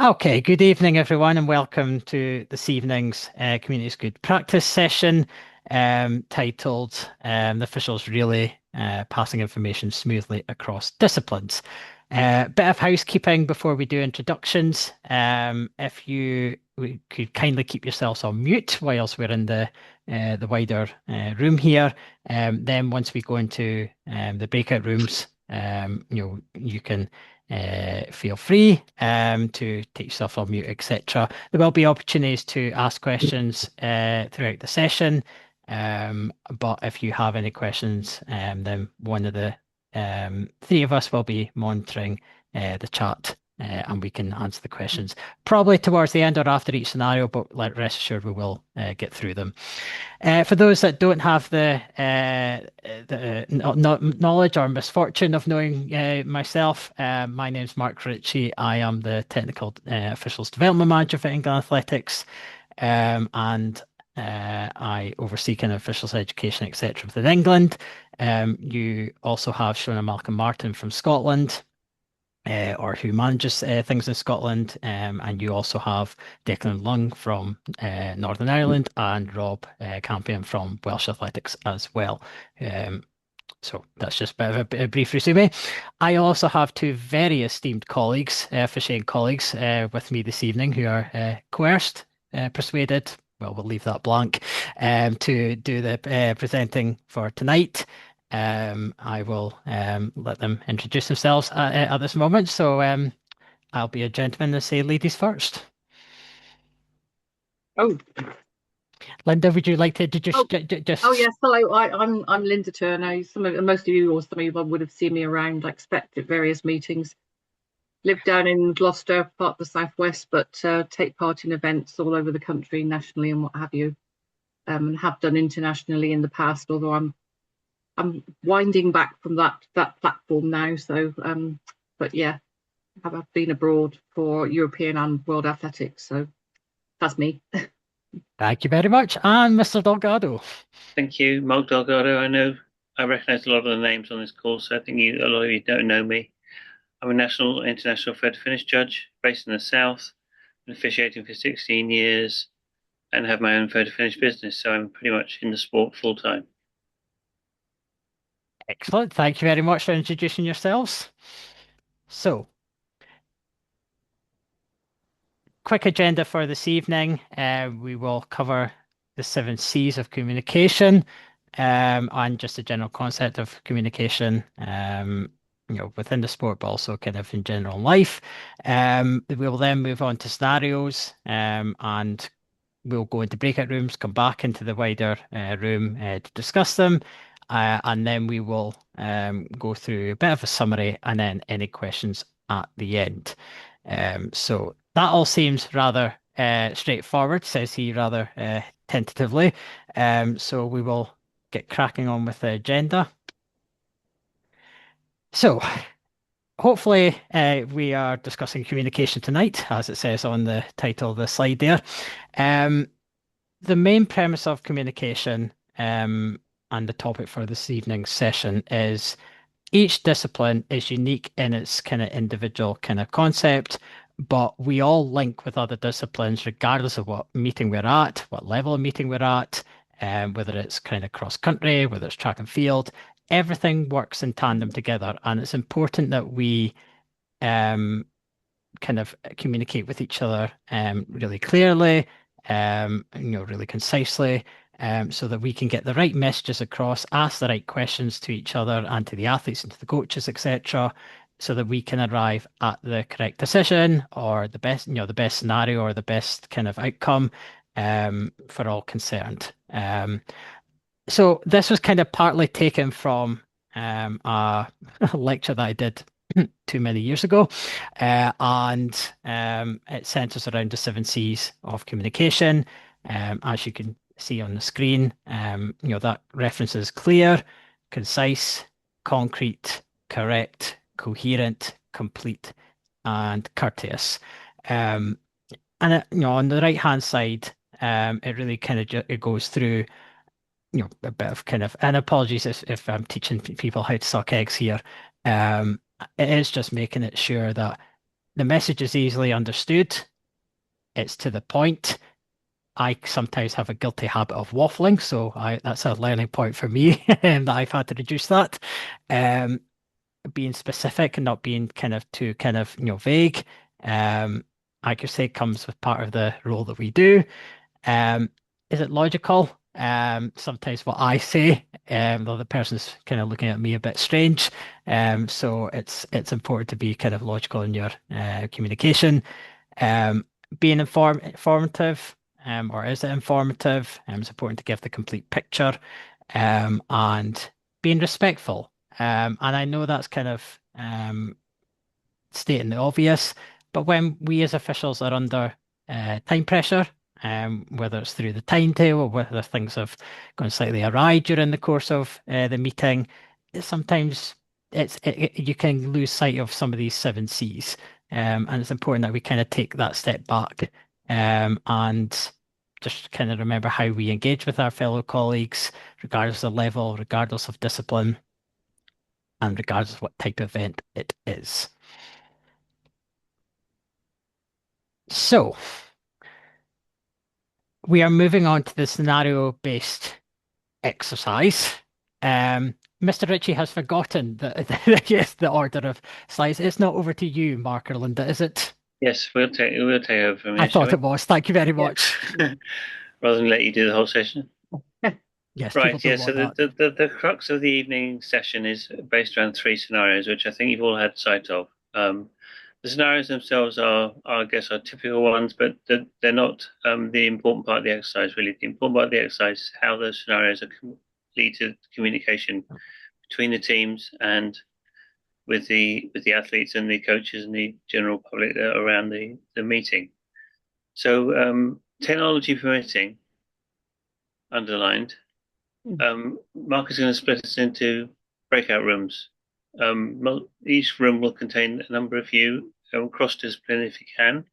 Okay, good evening, everyone, and welcome to this evening's Community's Good Practice session titled The Officials Really Passing Information Smoothly Across Disciplines. Bit of housekeeping before we do introductions. If you could kindly keep yourselves on mute whilst we're in the wider room here. Then once we go into the breakout rooms, you can feel free to take yourself on mute, etc. There will be opportunities to ask questions throughout the session. But if you have any questions, then one of the three of us will be monitoring the chat. And we can answer the questions probably towards the end or after each scenario, but rest assured we will get through them. For those that don't have the knowledge or misfortune of knowing myself, my name's Mark Ritchie. I am the Technical Officials Development Manager for England Athletics, and I oversee kind of officials education, etc. within England. You also have Shona Malcolm Martin from Scotland, or who manages things in Scotland. And you also have Declan Lung from Northern Ireland and Rob Campion from Welsh Athletics as well. So that's just a brief resume. I also have two very esteemed colleagues, officiating colleagues, with me this evening who are coerced, persuaded. Well, we'll leave that blank to do the presenting for tonight. I will let them introduce themselves at this moment. So I'll be a gentleman and say ladies first. Oh, Linda, would you like to oh, just oh yes. Hello, I'm Linda Turner. Most of you or some of you would have seen me around, I expect, at various meetings. Live down in Gloucester, part of the southwest, but take part in events all over the country, nationally, and what have you. And have done internationally in the past. Although I'm winding back from that platform now. So, but yeah, I've been abroad for European and World Athletics. So that's me. thank you very much. And Mr. Delgado. Thank you, Mark Delgado. I recognize a lot of the names on this call, so I think a lot of you don't know me. I'm a national international Fed finish judge based in the South, been officiating for 16 years, and have my own Fed finish business, so I'm pretty much in the sport full time. Excellent. Thank you very much for introducing yourselves. So, quick agenda for this evening. We will cover the 7 C's of communication, and just a general concept of communication, within the sport, but also kind of in general life. We will then move on to scenarios, and we'll go into breakout rooms, come back into the wider room to discuss them. And then we will go through a bit of a summary and then any questions at the end. So that all seems rather straightforward, says he rather tentatively. So we will get cracking on with the agenda. So hopefully we are discussing communication tonight, as it says on the title of the slide there. The main premise of communication and the topic for this evening's session is each discipline is unique in its kind of individual kind of concept, but we all link with other disciplines regardless of what meeting we're at, what level of meeting we're at, whether it's kind of cross country, whether it's track and field. Everything works in tandem together, and it's important that we kind of communicate with each other really clearly, really concisely, so that we can get the right messages across, ask the right questions to each other and to the athletes and to the coaches, etc., so that we can arrive at the correct decision or the best scenario or the best kind of outcome for all concerned. So this was kind of partly taken from a lecture that I did too many years ago, and it centers around the 7 C's of communication. As you can see on the screen, that reference is clear, concise, concrete, correct, coherent, complete, and courteous. And on the right hand side, it really kind of it goes through a bit of kind of, and apologies if I'm teaching people how to suck eggs here. It is just making it sure that The message is easily understood. It's to the point. I sometimes have a guilty habit of waffling, so that's a learning point for me, that I've had to reduce that. Um, Being specific and not being kind of too kind of vague. Accuracy comes with part of the role that we do. Um, is it logical? Sometimes what I say, the other person's kind of looking at me a bit strange. So it's important to be kind of logical in your communication. Um, Being informative, or is it informative? It's important to give the complete picture, and being respectful. And I know that's kind of stating the obvious, but when we as officials are under time pressure, whether it's through the timetable, whether things have gone slightly awry during the course of the meeting, sometimes you can lose sight of some of these seven C's. And it's important that we kind of take that step back, and just kind of remember how we engage with our fellow colleagues, regardless of level, regardless of discipline, and regardless of what type of event it is. So we are moving on to the scenario-based exercise. Mr. Ritchie has forgotten yes, the order of slides. It's not over to you, Mark or Linda, is it? Yes, we'll take over from I here, shall thought we? it was. Thank you very Yeah. much. Rather than let you do the whole session. Yes, people Right, yeah, don't so want that. the crux of the evening session is based around three scenarios, which I think you've all had sight of. The scenarios themselves I guess, are typical ones, but they're not the important part of the exercise, really. The important part of the exercise is how those scenarios lead to communication between the teams and with the athletes and the coaches and the general public that are around the meeting. So technology permitting, underlined. Mark is going to split us into breakout rooms. Each room will contain a number of you, cross-discipline if you can,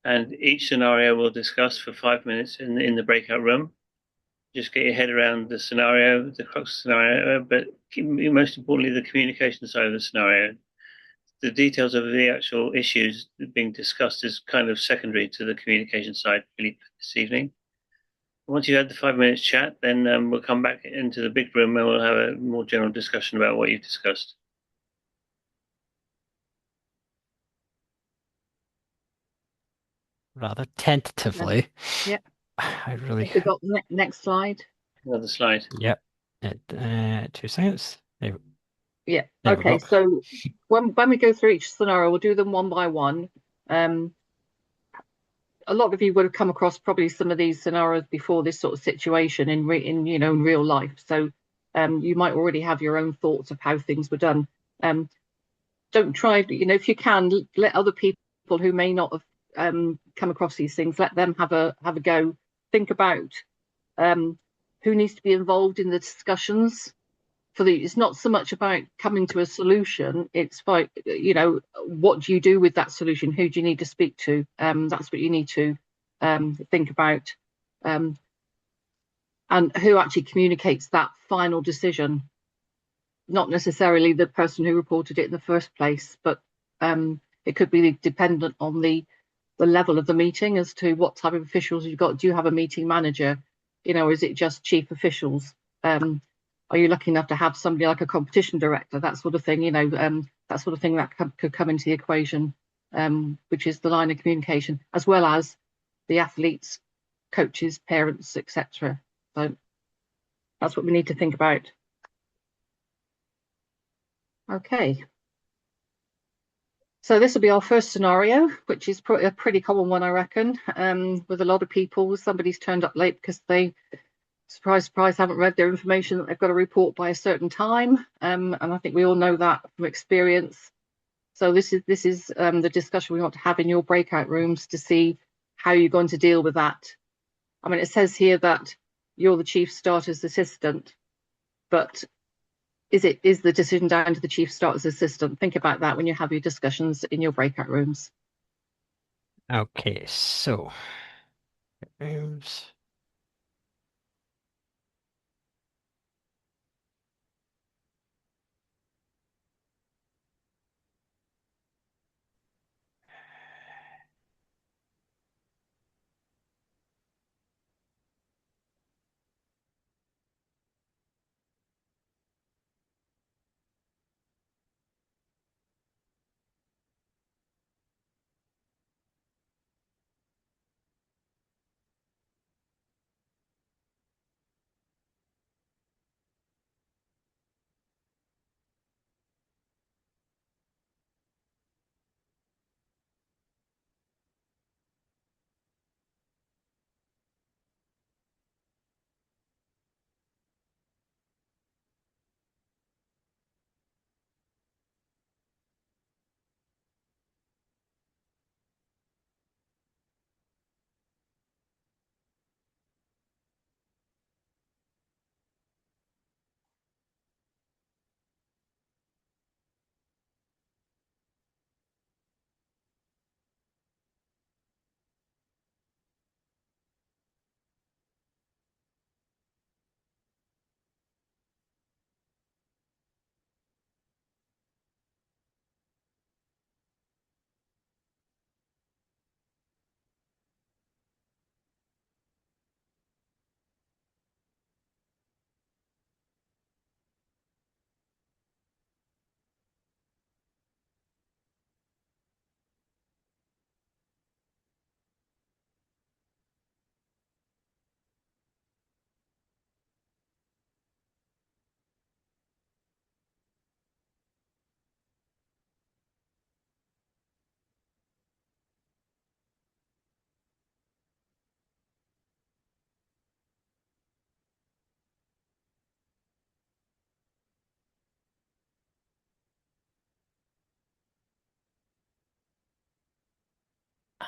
and each scenario we'll discuss for 5 minutes in the breakout room. Just get your head around the scenario, the crux scenario, but most importantly, the communication side of the scenario. The details of the actual issues being discussed is kind of secondary to the communication side, really, this evening. Once you've had the 5 minutes chat, then we'll come back into the big room and we'll have a more general discussion about what you've discussed. Rather tentatively. Yeah. I really. We got the next slide. Another slide. Yep. 2 seconds. Yeah. There we Okay. go. So when we go through each scenario, we'll do them one by one. A lot of you would have come across probably some of these scenarios before this sort of situation in real life. So you might already have your own thoughts of how things were done. Don't try, if you can, let other people who may not have come across these things, let them have a go. Think about who needs to be involved in the discussions. It's not so much about coming to a solution, it's about what do you do with that solution, who do you need to speak to. That's what you need to think about, and who actually communicates that final decision. Not necessarily the person who reported it in the first place, but it could be dependent on the level of the meeting as to what type of officials you've got. Do you have a meeting manager? Or is it just chief officials? Are you lucky enough to have somebody like a competition director, that sort of thing, that sort of thing that could come into the equation, which is the line of communication, as well as the athletes, coaches, parents, etc. So that's what we need to think about. Okay. So this will be our first scenario, which is a pretty common one, I reckon, with a lot of people. Somebody's turned up late because they, surprise, surprise, haven't read their information that they've got to report by a certain time. And I think we all know that from experience. So this is the discussion we want to have in your breakout rooms to see how you're going to deal with that. I mean, it says here that you're the chief starter's assistant, but is the decision down to the chief starter's assistant? Think about that when you have your discussions in your breakout rooms. Okay, so rooms.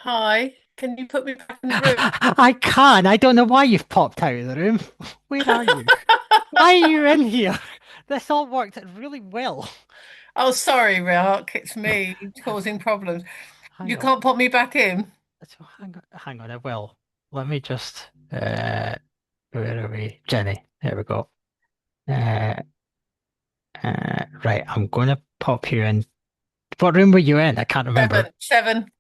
Hi, can you put me back in the room? I can. I don't know why you've popped out of the room. Where are you? Why are you in here? This all worked really well. Oh, sorry, Rick, it's me causing problems. Hang You on. can't put me back in. So hang on, I will. Let me just where are we? Jenny. There we go. Uh right, I'm gonna pop you in. What room were you in? I can't remember. Seven, seven.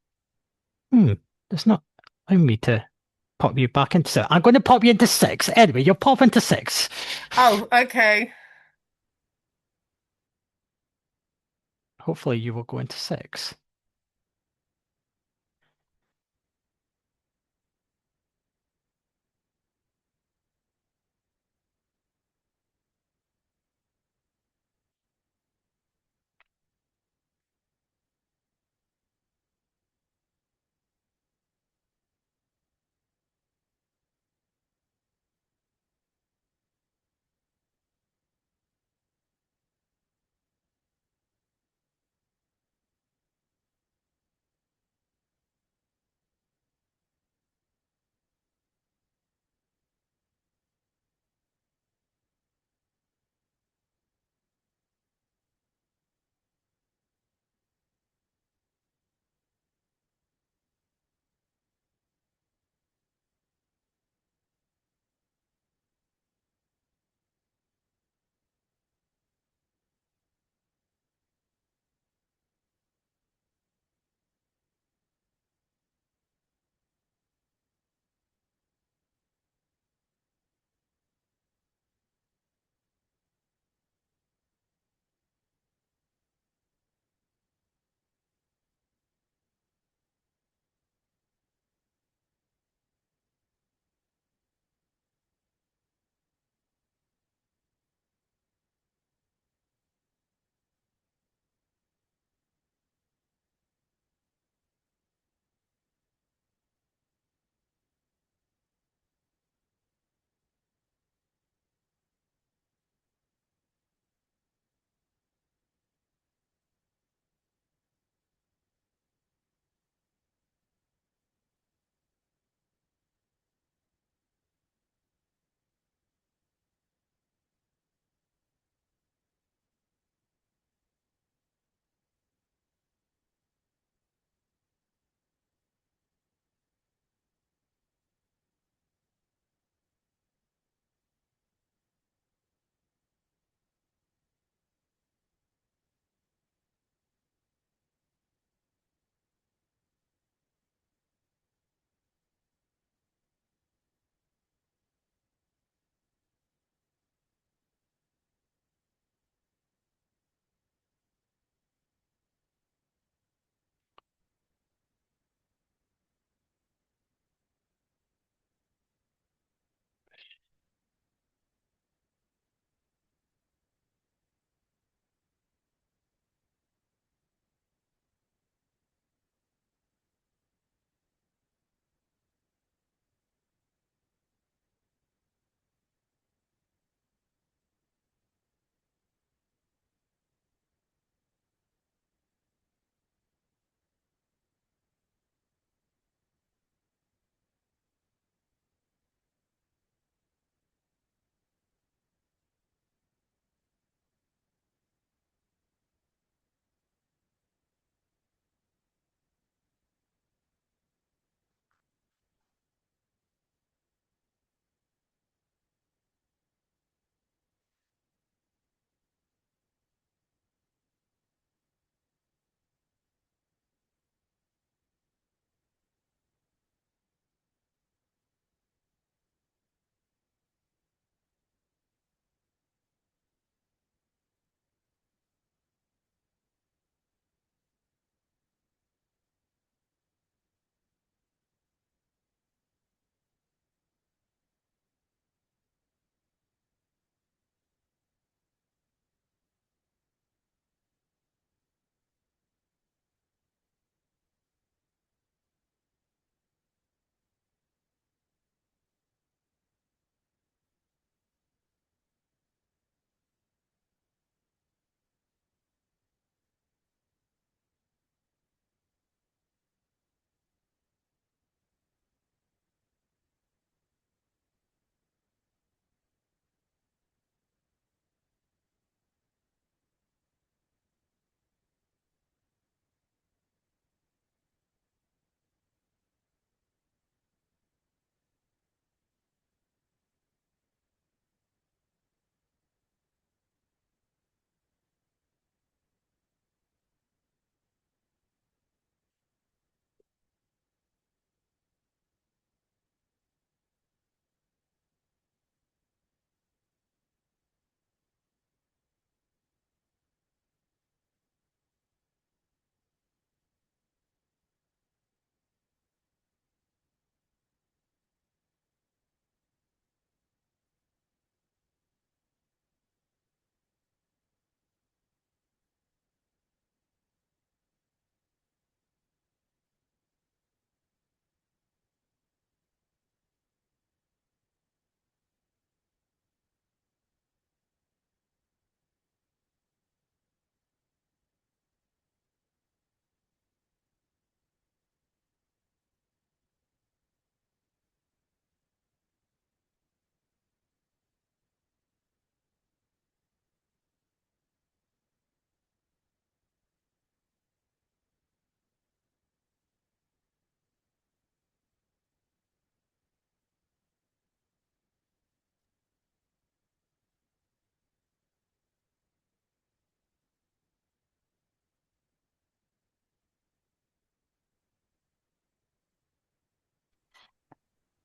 Hmm. It's not allowing me to pop you back into six. I'm gonna pop you into six. Anyway, you'll pop into six. Oh, okay. Hopefully you will go into six.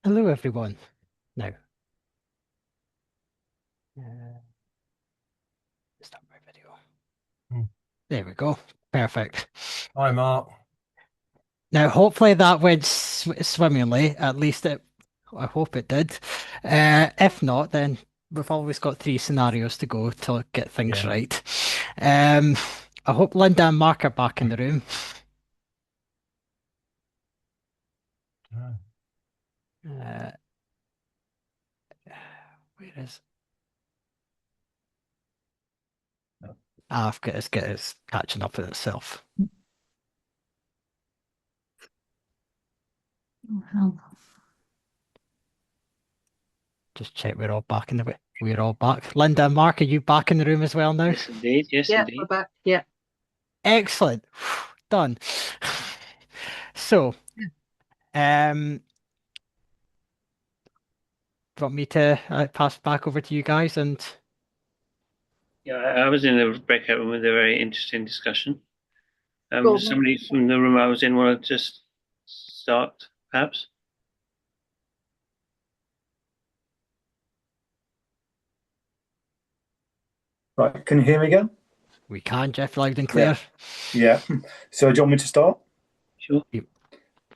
Hello, everyone. Now, start my video. There we go. Perfect. Hi, Mark. Now, hopefully that went swimmingly. At least I hope it did. If not, then we've always got 3 scenarios to go to get things Yeah. right. I hope Linda and Mark are back in the room. Uh, where is? I've got it's catching up with itself. Just check we're all back in the way. We're all back. Linda and Mark, are you back in the room as well now? Yes, indeed. Yes, Yeah, indeed. we're back. Yeah. Excellent. Done. So, want me to pass back over to you guys and Yeah, I was in the breakout room with a very interesting discussion. Cool. Somebody from the room I was in want to just start, perhaps? Right, can you hear me again? we can, Jeff, loud and clear. Yeah. So do you want me to start? Sure.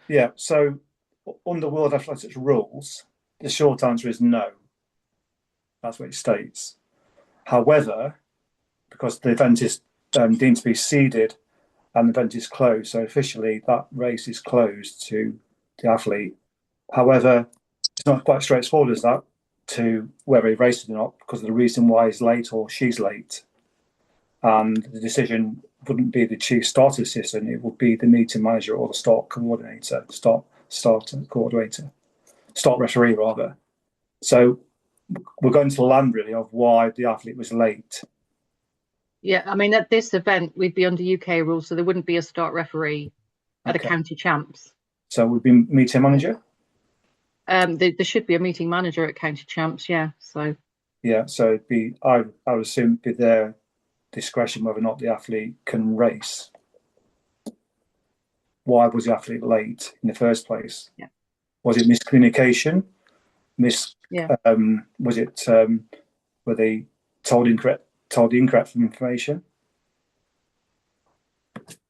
Yeah. So under World Athletics rules, the short answer is no. That's what it states. However, because the event is deemed to be seeded and the event is closed, so officially that race is closed to the athlete. However, it's not quite straightforward as that to whether he races or not because of the reason why he's late or she's late. And the decision wouldn't be the chief starter assistant, it would be the meeting manager or the start coordinator, start referee rather. So we're going to the land really of why the athlete was late. Yeah, I mean, at this event, we'd be under UK rules, so there wouldn't be a start referee at a county champs. So we'd be meeting manager? There should be a meeting manager at county champs, yeah. So yeah, so it'd be I would assume it'd be their discretion whether or not the athlete can race. Why was the athlete late in the first place? Yeah. Was it miscommunication? Was it were they told the incorrect information?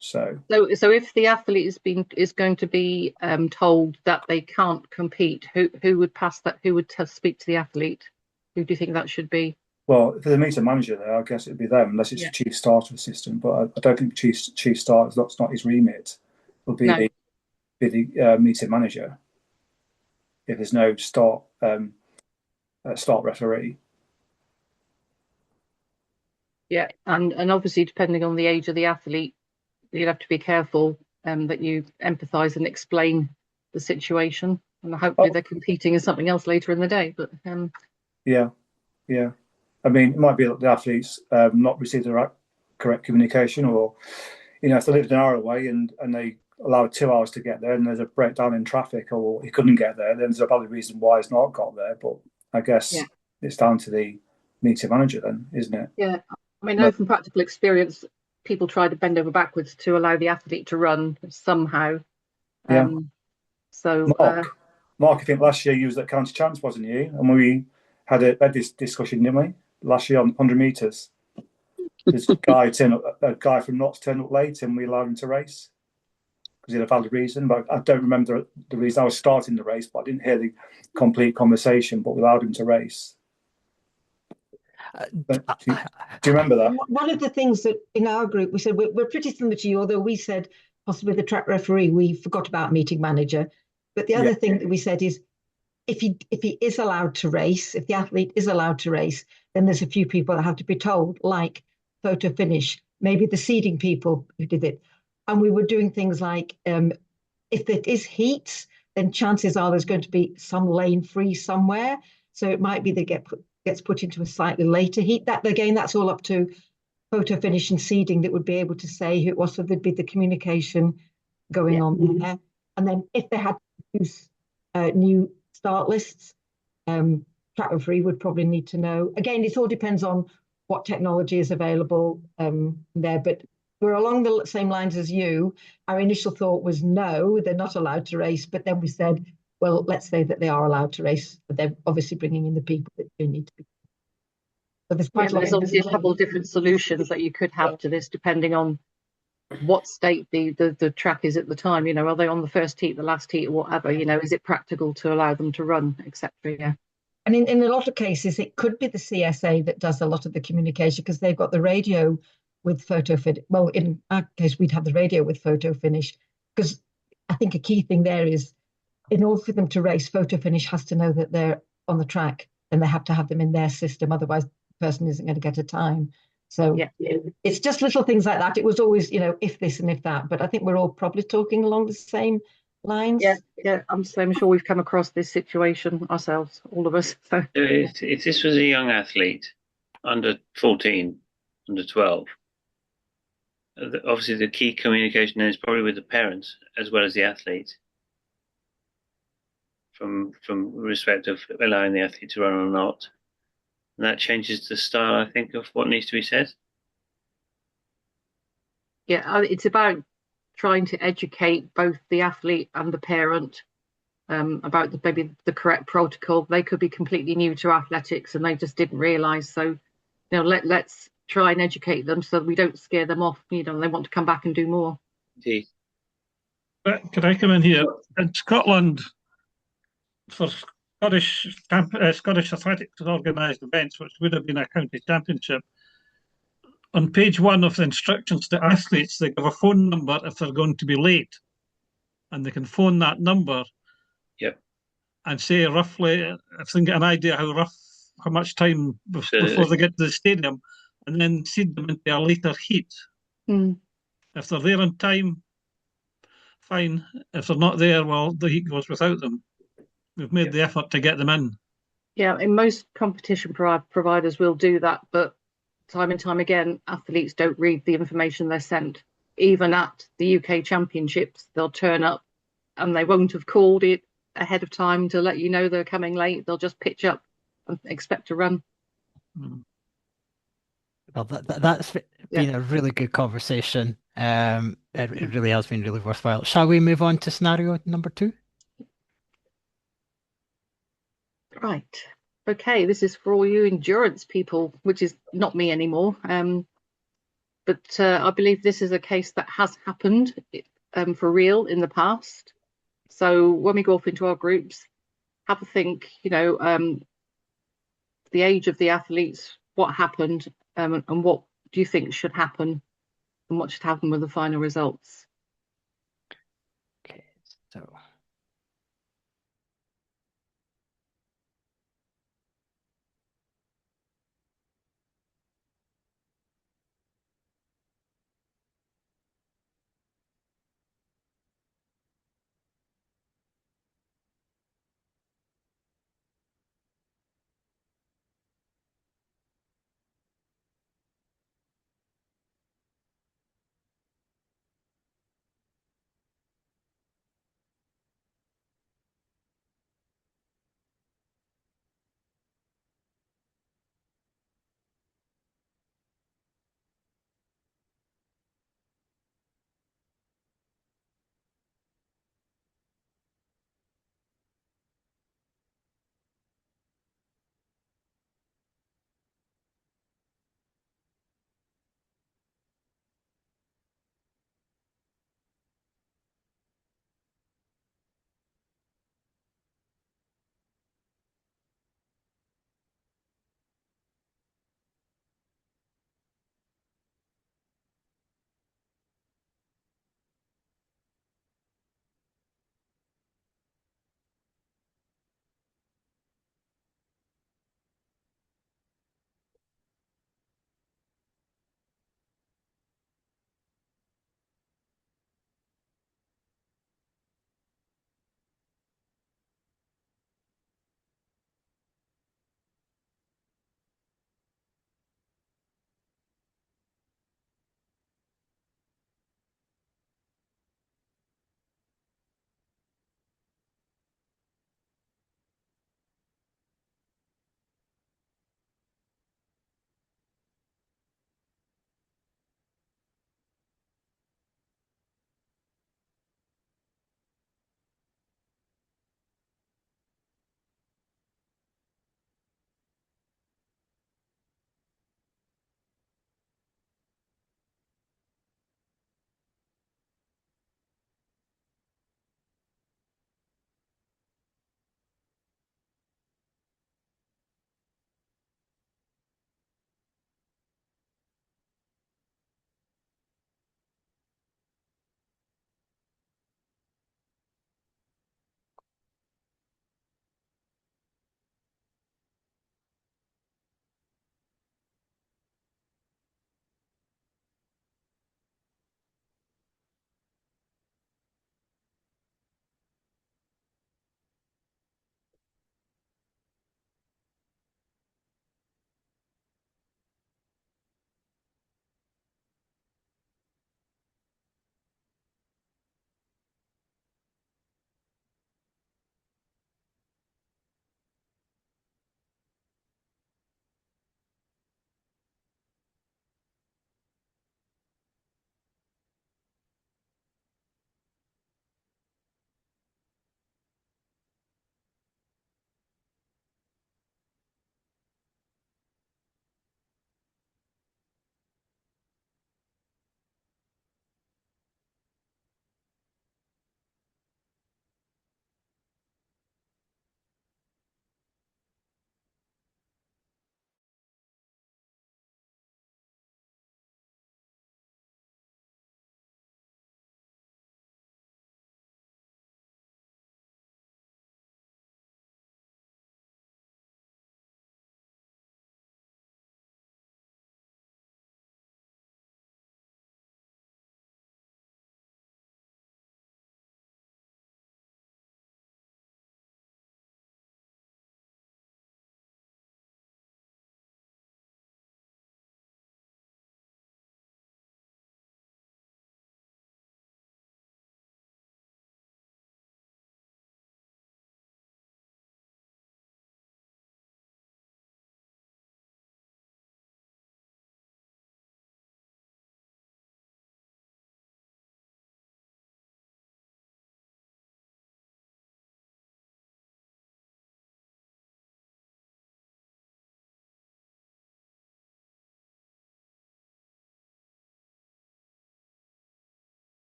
So if the athlete is going to be told that they can't compete, who would pass that? Who would speak to the athlete? Who do you think that should be? Well, if there's a meter manager there, I guess it'd be them, unless it's a chief starter assistant. But I don't think chief starter, that's not his remit. It would be the meter manager if there's no start referee. Yeah, and obviously depending on the age of the athlete, you'd have to be careful that you empathise and explain the situation. And hopefully they're competing in something else later in the day. But yeah. I mean, it might be that the athletes not received the correct communication, or if they lived an hour away and they allowed 2 hours to get there, and there's a breakdown in traffic, or he couldn't get there, then there's a valid reason why he's not got there. But I guess it's down to the meeting manager, then, isn't it? Yeah, I mean, I know from practical experience, people try to bend over backwards to allow the athlete to run somehow. Yeah. So, Mark, I think last year you was at county champs, wasn't you? And we had this discussion, didn't we? Last year on 100 meters, there's a guy from Notts turned up late, and we allowed him to race because he had a valid reason. But I don't remember the reason. I was starting the race, but I didn't hear the complete conversation. But we allowed him to race. Do you remember that? One of the things that in our group we said we're pretty similar to you, although we said possibly the track referee, we forgot about meeting manager. But the other thing that we said is if he is allowed to race, if the athlete is allowed to race, then there's a few people that have to be told, like photo finish, maybe the seeding people who did it. And we were doing things like if it is heats, then chances are there's going to be some lane free somewhere. So it might be they gets put into a slightly later heat. That again, that's all up to photo finish and seeding that would be able to say who it was. So there'd be the communication going on there. And then if they had to use new start lists, track referee would probably need to know. Again, it all depends on what technology is available there. But we're along the same lines as you. Our initial thought was no, they're not allowed to race. But then we said well, let's say that they are allowed to race, but they're obviously bringing in the people that do need to be. So there's quite a lot. There's obviously a couple of different solutions that you could have to this, depending on what state the track is at the time. Are they on the first heat, the last heat, or whatever? Is it practical to allow them to run, etc. Yeah. And in a lot of cases, it could be the CSA that does a lot of the communication because they've got the radio with photo finish. Well, in our case, we'd have the radio with photo finish because I think a key thing there is in order for them to race, photo finish has to know that they're on the track and they have to have them in their system. Otherwise, the person isn't going to get a time. So Yeah. it's just little things like that. It was always, if this and if that. But I think we're all probably talking along the same lines. Yeah. I'm sure we've come across this situation ourselves, all of us. So if this was a young athlete, under 14, under 12, obviously the key communication is probably with the parents as well as the athlete. From respect of allowing the athlete to run or not. And that changes the style, I think, of what needs to be said. Yeah, it's about trying to educate both the athlete and the parent about maybe the correct protocol. They could be completely new to athletics and they just didn't realise. So, let's try and educate them so we don't scare them off. They want to come back and do more. Indeed. Can I come in here? In Scotland, for Scottish athletics organised events, which would have been a county championship, on page 1 of the instructions to athletes, they give a phone number if they're going to be late, and they can phone that number. Yep. And say roughly, if they can get an idea how much time before they get to the stadium, and then seed them into a later heat. If they're there on time, fine. If they're not there, well, the heat goes without them. We've made the effort to get them in. Yeah, and most competition providers will do that, but time and time again, athletes don't read the information they're sent. Even at the UK Championships, they'll turn up and they won't have called it ahead of time to let you know they're coming late. They'll just pitch up and expect to run. Well, that's been a really good conversation. It really has been really worthwhile. Shall we move on to scenario number 2? Right. Okay, this is for all you endurance people, which is not me anymore. But I believe this is a case that has happened for real in the past. So when we go off into our groups, have a think, the age of the athletes, what happened, and what do you think should happen, and what should happen with the final results. Okay, so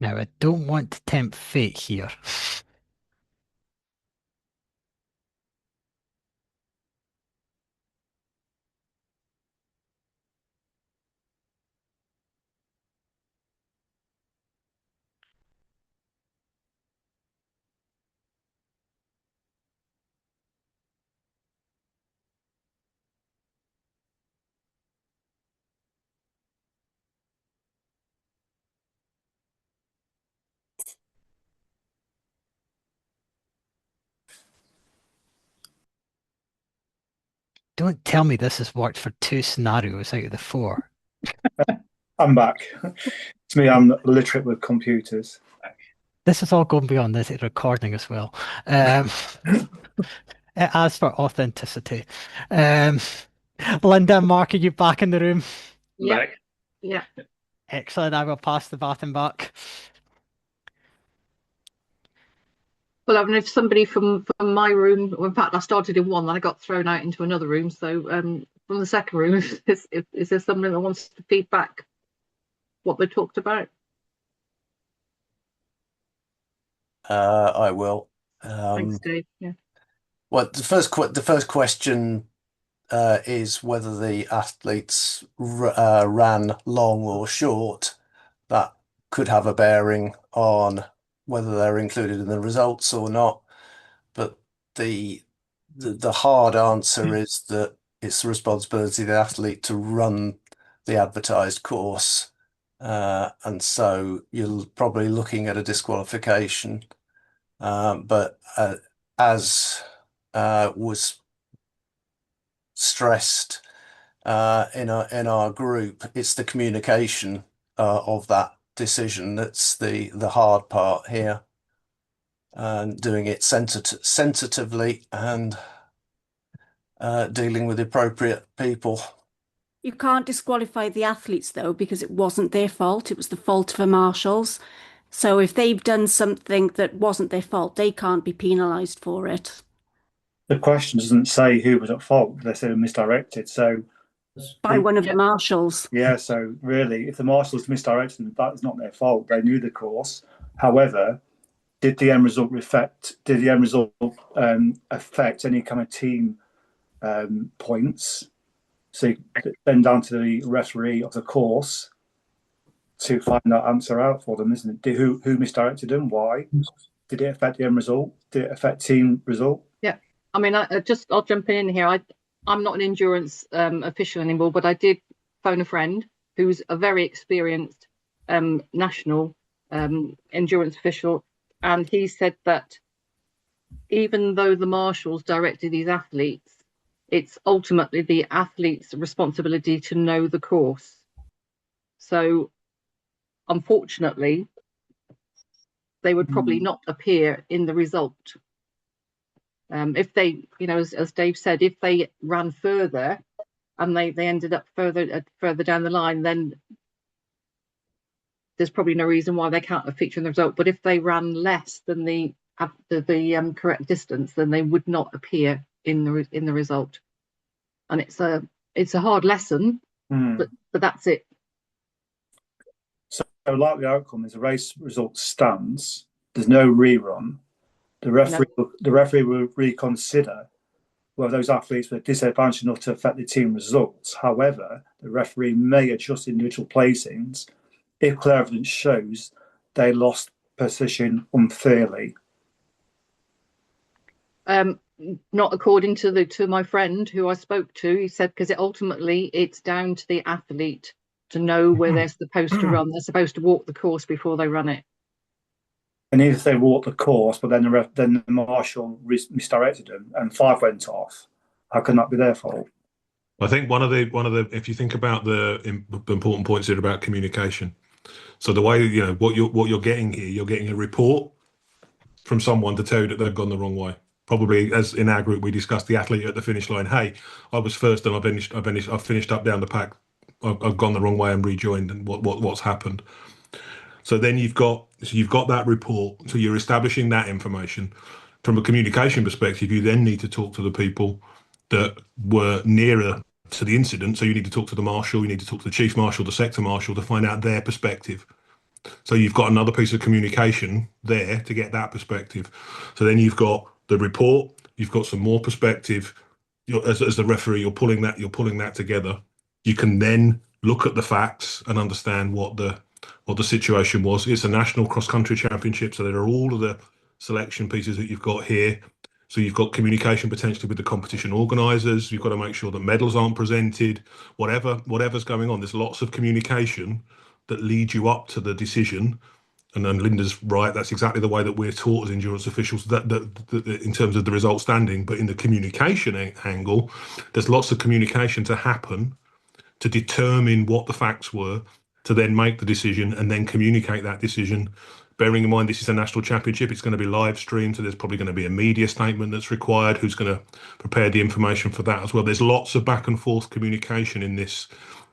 Now, I don't want to tempt fate here. Don't tell me this has worked for 2 scenarios out of the 4. I'm back. To me, I'm literate with computers. This is all going beyond this recording as well. As for authenticity, Linda and Mark, are you back in the room? Yeah. Back. Yeah. Excellent. I will pass the baton back. Well, I mean, if somebody from my room, well, in fact, I started in one, then I got thrown out into another room. So from the second room, is there somebody that wants to feedback what they talked about? I will. Thanks, Dave. Yeah. Well, the first question is whether the athletes ran long or short. That could have a bearing on whether they're included in the results or not. But the hard answer is that it's the responsibility of the athlete to run the advertised course. And so you're probably looking at a disqualification. But as was stressed in our group, it's the communication of that decision that's the hard part here, and doing it sensitively and dealing with the appropriate people. You can't disqualify the athletes though, because it wasn't their fault. It was the fault of the marshals. So if they've done something that wasn't their fault, they can't be penalised for it. The question doesn't say who was at fault. They say they were misdirected. So By one of the marshals. yeah, so really, if the marshals misdirected them, that is not their fault. They knew the course. However, did the end result affect any kind of team points? So then down to the referee of the course to find that answer out for them, isn't it? Who misdirected them? Why? Did it affect the end result? Did it affect team result? Yeah. I mean, I'll jump in here. I'm not an endurance official anymore, but I did phone a friend who's a very experienced national endurance official, and he said that even though the marshals directed these athletes, it's ultimately the athlete's responsibility to know the course. So, unfortunately, they would probably not appear in the result. If they, as Dave said, if they ran further and they ended up further down the line, then there's probably no reason why they can't feature in the result. But if they ran less than the correct distance, then they would not appear in the result. And it's a hard lesson, but that's it. So, like the outcome is the race result stands. There's no rerun. The referee will reconsider whether those athletes were disadvantaged enough to affect the team results. However, the referee may adjust individual placings if clear evidence shows they lost position unfairly. Not according to my friend who I spoke to. He said because ultimately it's down to the athlete to know where they're supposed to run. They're supposed to walk the course before they run it. And if they walked the course, but then the marshal misdirected them and 5 went off, how can that be their fault? I think one of the if you think about the important points here about communication. So the way what you're getting here, you're getting a report from someone to tell you that they've gone the wrong way. Probably, as in our group, we discussed the athlete at the finish line. Hey, I was first and I've finished up down the pack. I've gone the wrong way and rejoined, and what's happened. So then you've got that report. So you're establishing that information. From a communication perspective, you then need to talk to the people that were nearer to the incident. So you need to talk to the marshal, you need to talk to the chief marshal, the sector marshal to find out their perspective. So you've got another piece of communication there to get that perspective. So then you've got the report, you've got some more perspective. As the referee, you're pulling that together. You can then look at the facts and understand what the situation was. It's a national cross country championship, so there are all of the selection pieces that you've got here. So you've got communication potentially with the competition organisers. You've got to make sure that medals aren't presented. Whatever's going on, there's lots of communication that leads you up to the decision. And then Linda's right. That's exactly the way that we're taught as endurance officials. That in terms of the result standing, but in the communication angle, there's lots of communication to happen to determine what the facts were, to then make the decision and then communicate that decision. Bearing in mind this is a national championship, it's going to be live streamed, so there's probably going to be a media statement that's required. Who's going to prepare the information for that as well? There's lots of back and forth communication in this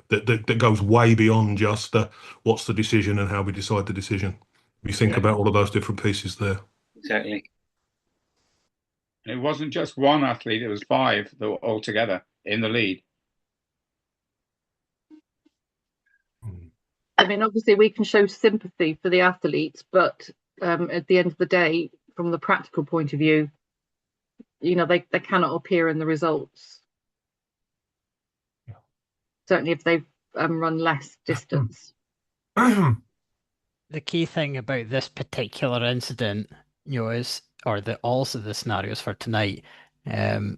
that goes way beyond just what's the decision and how we decide the decision. You think about all of those different pieces there. Exactly. It wasn't just one athlete, it was 5 that were all together in the lead. I mean, obviously we can show sympathy for the athletes, but at the end of the day, from the practical point of view, you know, they cannot appear in the results. Certainly if they've run less distance. The key thing about this particular incident, is, or also the scenarios for tonight, the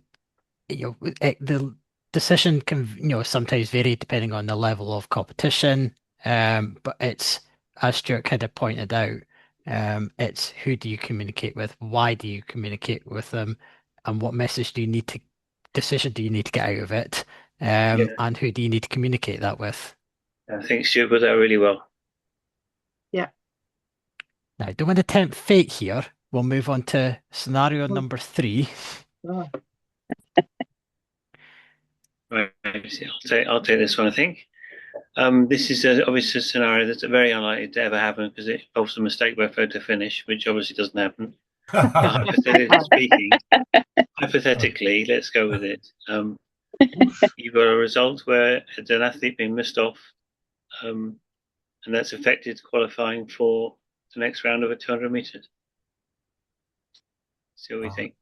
decision can, sometimes vary depending on the level of competition. But it's, as Stuart kind of pointed out, it's who do you communicate with, why do you communicate with them, and what decision do you need to get out of it, and who do you need to communicate that with. I think Stuart put that really well. Yeah. Now, don't want to tempt fate here. We'll move on to scenario number 3. Oh. Right, I'll take this one, I think. This is obviously a scenario that's very unlikely to ever happen because it involves a mistake by photo finish, which obviously doesn't happen. Hypothetically, let's go with it. You've got a result where it's an athlete being missed off, and that's affected qualifying for the next round of a 200 meters. See what we think.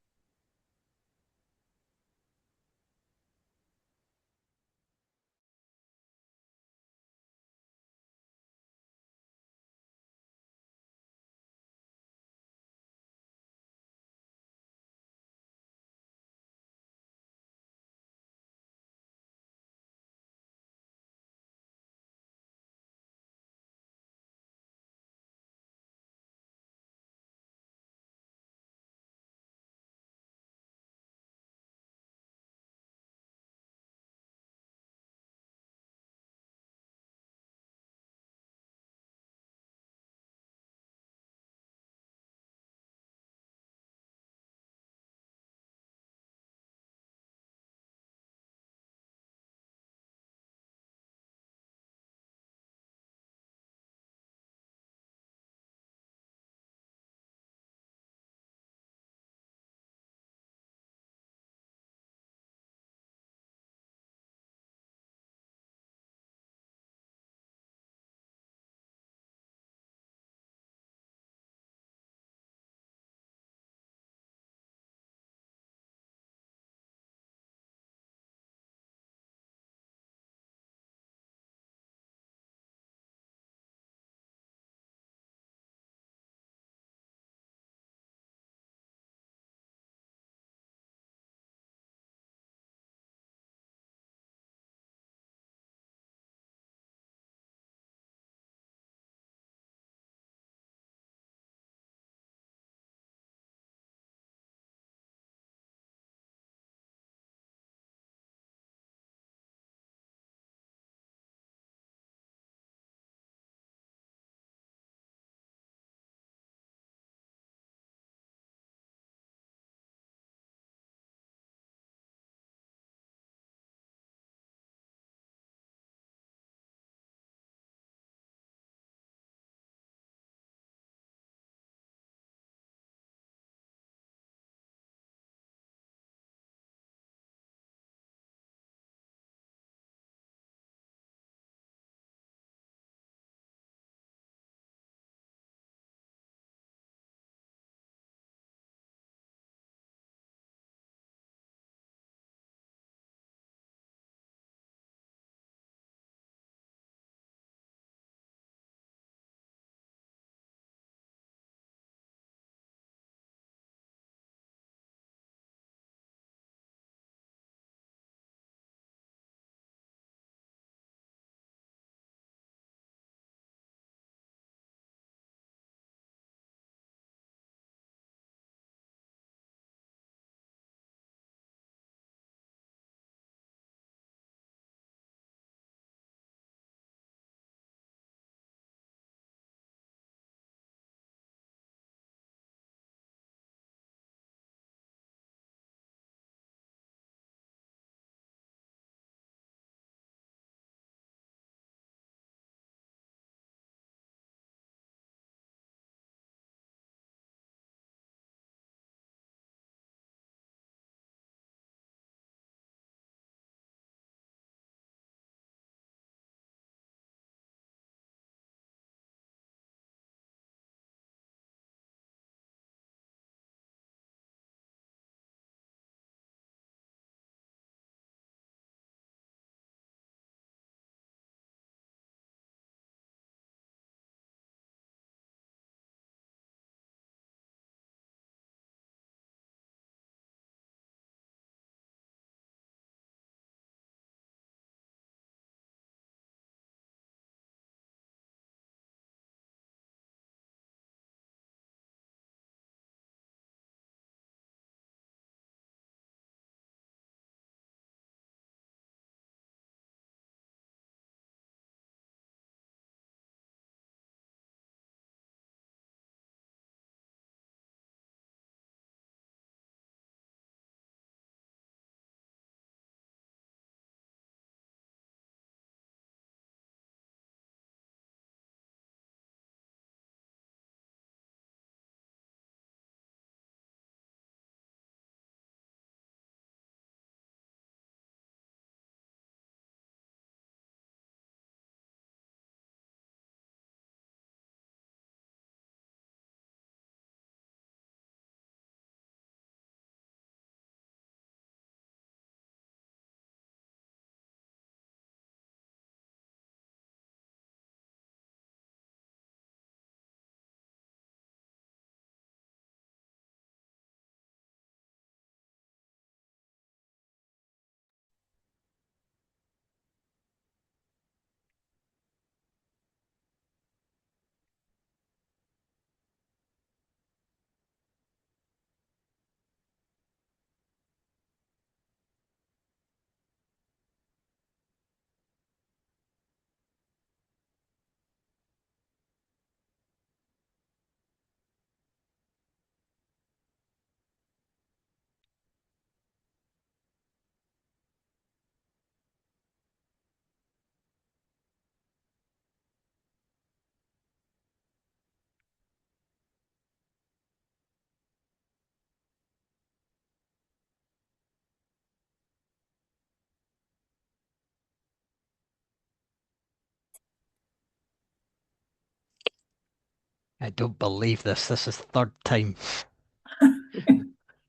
I don't believe this. This is third time.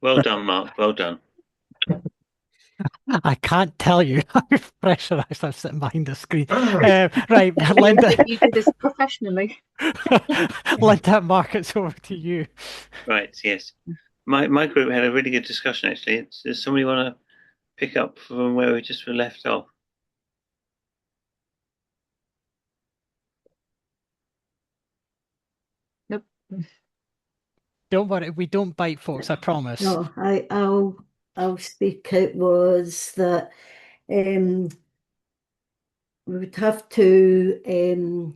Well done, Mark. Well done. I can't tell you how pressurised I'm sitting behind the screen. Right, Linda. You do this professionally. Linda, Mark, it's over to you. Right, yes. My group had a really good discussion, actually. Does somebody want to pick up from where we just were left off? Nope. Don't worry, we don't bite, folks, I promise. No, I'll speak. It was that we would have to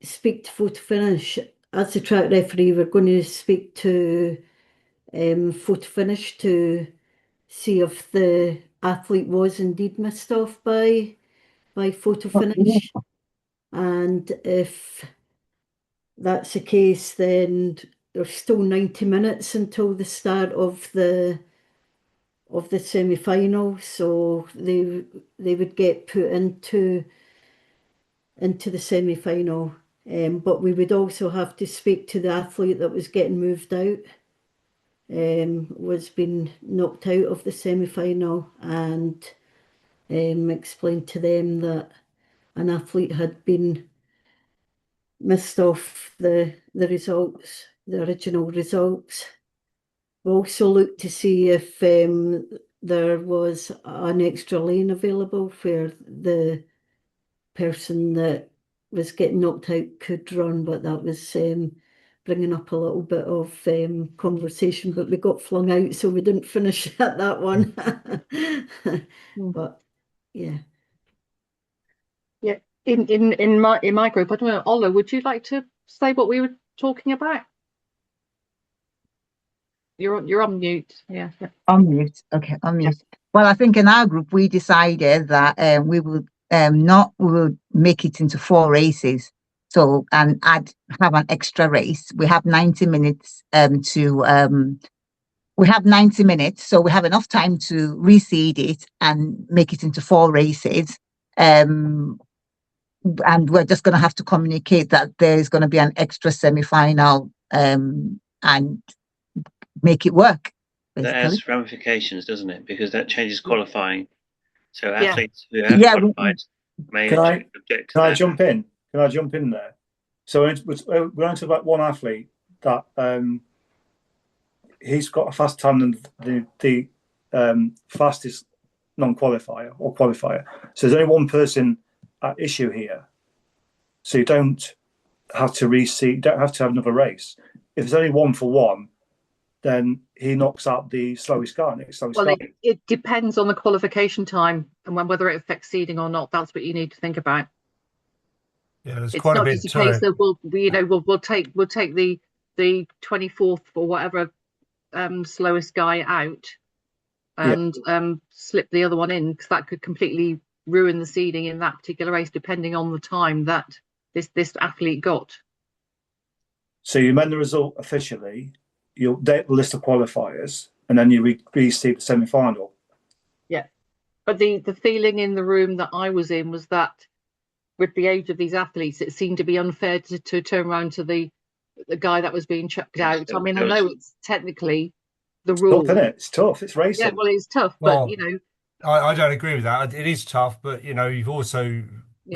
speak to photo finish. As the track referee, we're going to speak to photo finish to see if the athlete was indeed missed off by photo finish. And if that's the case, then there's still 90 minutes until the start of the semi-final, so they would get put into the semi-final. But we would also have to speak to the athlete that was getting moved out, was being knocked out of the semi-final, and explain to them that an athlete had been missed off the results, the original results. We also looked to see if there was an extra lane available where the person that was getting knocked out could run, but that was bringing up a little bit of conversation, but we got flung out, so we didn't finish at that one. But yeah. Yeah. In my group, I don't know, Ola, would you like to say what we were talking about? You're on mute. Yeah. On mute. Okay, on mute. Well, I think in our group we decided that we would make it into 4 races. So and have an extra race. We have 90 minutes we have 90 minutes, so we have enough time to reseed it and make it into 4 races. And we're just going to have to communicate that there's going to be an extra semi-final and make it work. Basically. That has ramifications, doesn't it? Because that changes qualifying. So athletes who have qualified may object to that. Can I jump in? Can I jump in there? So we're on to about one athlete that he's got a fast time than the fastest non-qualifier or qualifier. So there's only one person at issue here. So you don't have to reseed, don't have to have another race. If there's only 1 for 1, then he knocks out the slowest guy. It depends on the qualification time and whether it affects seeding or not. That's what you need to think about. Yeah, there's it's quite not a bit. Just a case that we'll take the 24th or whatever slowest guy out and slip the other one in, because that could completely ruin the seeding in that particular race, depending on the time that this athlete got. So you amend the result officially. You'll date the list of qualifiers, and then you reseed the semi-final. Yeah, but the feeling in the room that I was in was that with the age of these athletes, it seemed to be unfair to turn around to the guy that was being chucked out. I mean, I know it's technically the rule. Tough, isn't it? It's tough. It's racing. Yeah, well, it's tough, but I don't agree with that. It is tough, but you've also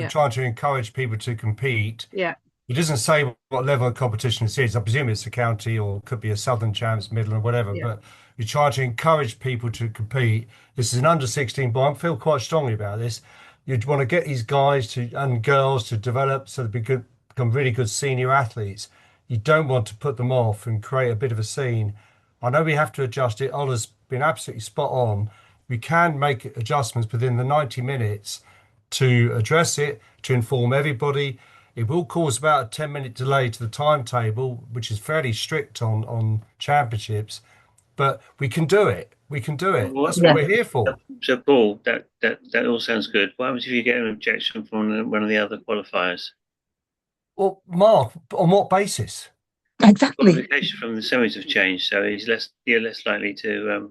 tried to encourage people to compete. Yeah. It doesn't say what level of competition it is. I presume it's a county or could be a Southern Champs, Midland, or whatever. Yeah. But you try to encourage people to compete. This is an under-16 boy. I feel quite strongly about this. You want to get these guys and girls to develop so they become really good senior athletes. You don't want to put them off and create a bit of a scene. I know we have to adjust it. Ola's been absolutely spot on. We can make adjustments within the 90 minutes to address it, to inform everybody. It will cause about a 10-minute delay to the timetable, which is fairly strict on championships, but we can do it. We can do it. That's what we're here for. So, Paul, that all sounds good. What happens if you get an objection from one of the other qualifiers? Well, Mark, on what basis? Exactly. Qualification from the semis have changed, so you're less likely to.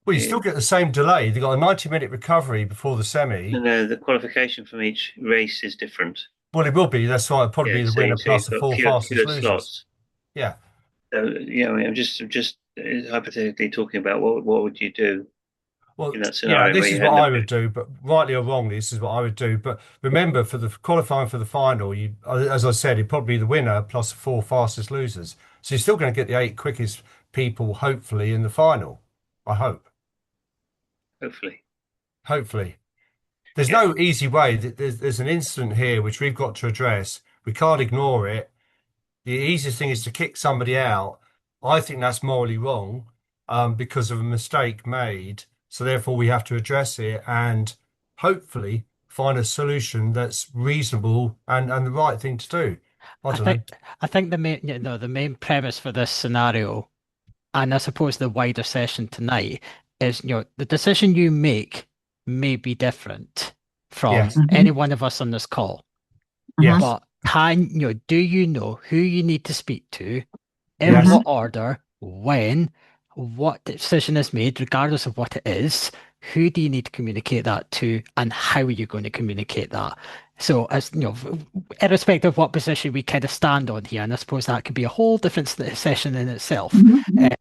Well, you still get the same delay. They've got a 90-minute recovery before the semi. No, the qualification from each race is different. Well, it will be. That's right. It'll probably be the so, winner so plus you've the got 4 fastest fewer losers. slots. Yeah. So, I mean, I'm just hypothetically talking about what would you do Well, in that scenario? this where is you what had I would do, but rightly or wrongly, this is what I would do. But remember, for the qualifying for the final, as I said, it'd probably be the winner plus the 4 fastest losers. So you're still going to get the 8 quickest people, hopefully, in the final. I hope. Hopefully. There's no easy way. There's an incident here which we've got to address. We can't ignore it. The easiest thing is to kick somebody out. I think that's morally wrong, because of a mistake made. So therefore, we have to address it and hopefully find a solution that's reasonable and the right thing to do. I think the main premise for this scenario, and I suppose the wider session tonight, is the decision you make may be different from Yes. any one of us on this call. Yes. But do you know who you need to speak to, in Yes. what order, when, what decision is made, regardless of what it is? Who do you need to communicate that to, and how are you going to communicate that? So, as irrespective of what position we kind of stand on here, and I suppose that could be a whole different session in itself.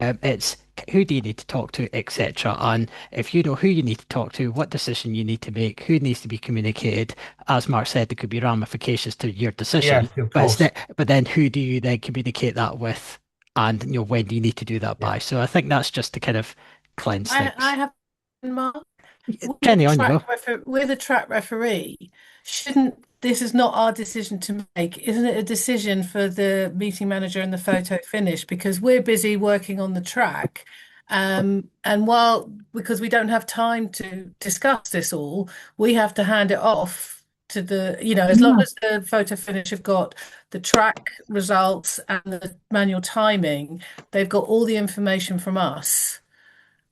It's who do you need to talk to, etc. And if you know who you need to talk to, what decision you need to make, who needs to be communicated, as Mark said, there could be ramifications to your decision. Yes, of course. But then who do you then communicate that with, and when do you need to do that by? So I think that's just to kind of cleanse things. I have Mark. Jenny, on you go. We're the track referee. This is not our decision to make? Isn't it a decision for the meeting manager and the photo finish? Because we're busy working on the track. And because we don't have time to discuss this all, we have to hand it off to as long as the photo finish have got the track results and the manual timing, they've got all the information from us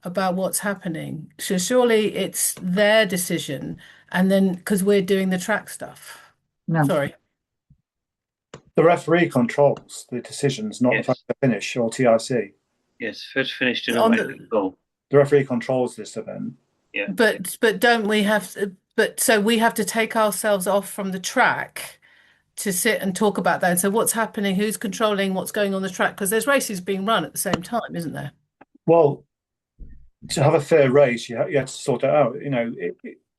about what's happening. So surely it's their decision, and then because we're doing the track stuff. No. Sorry. The referee controls the decisions, not the photo finish or TIC. Yes, photo finish didn't make the call. The referee controls this event. Yeah. But don't we have so we have to take ourselves off from the track to sit and talk about that. And so what's happening? Who's controlling what's going on the track? Because there's races being run at the same time, isn't there? Well, to have a fair race, you have to sort it out.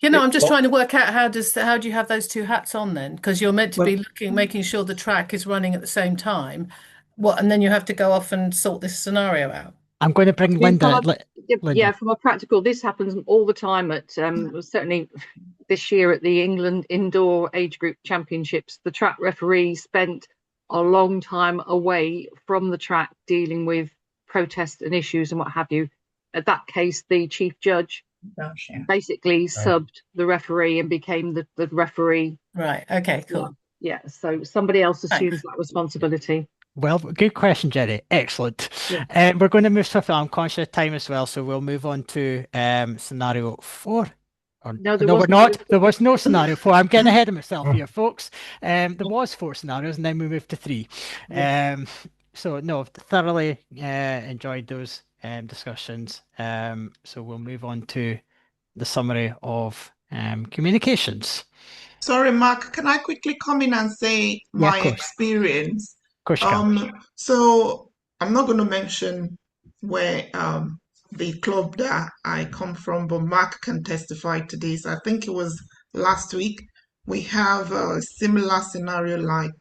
I'm just trying to work out how do you have those two hats on then? Because you're meant to be making sure the track is running at the same time. And then you have to go off and sort this scenario out. I'm going to bring Linda. Yeah, from a practical, this happens all the time at certainly this year at the England Indoor Age Group Championships. The track referee spent a long time away from the track dealing with protests and issues and what have you. At that case, the chief judge basically subbed the referee and became the referee. Right. Okay, cool. Yeah. So somebody else assumes that responsibility. Well, good question, Jenny. Excellent. Yeah. We're going to move swiftly. I'm conscious of time as well, so we'll move on to scenario 4. No, we're not. There was no scenario 4. I'm getting ahead of myself here, folks. There was 4 scenarios, and then we moved to 3. So no, thoroughly enjoyed those discussions. So we'll move on to the summary of communications. Sorry, Mark, can I quickly come in and say my experience? Of course you can. So I'm not going to mention where the club that I come from, but Mark can testify to this. I think it was last week. We have a similar scenario like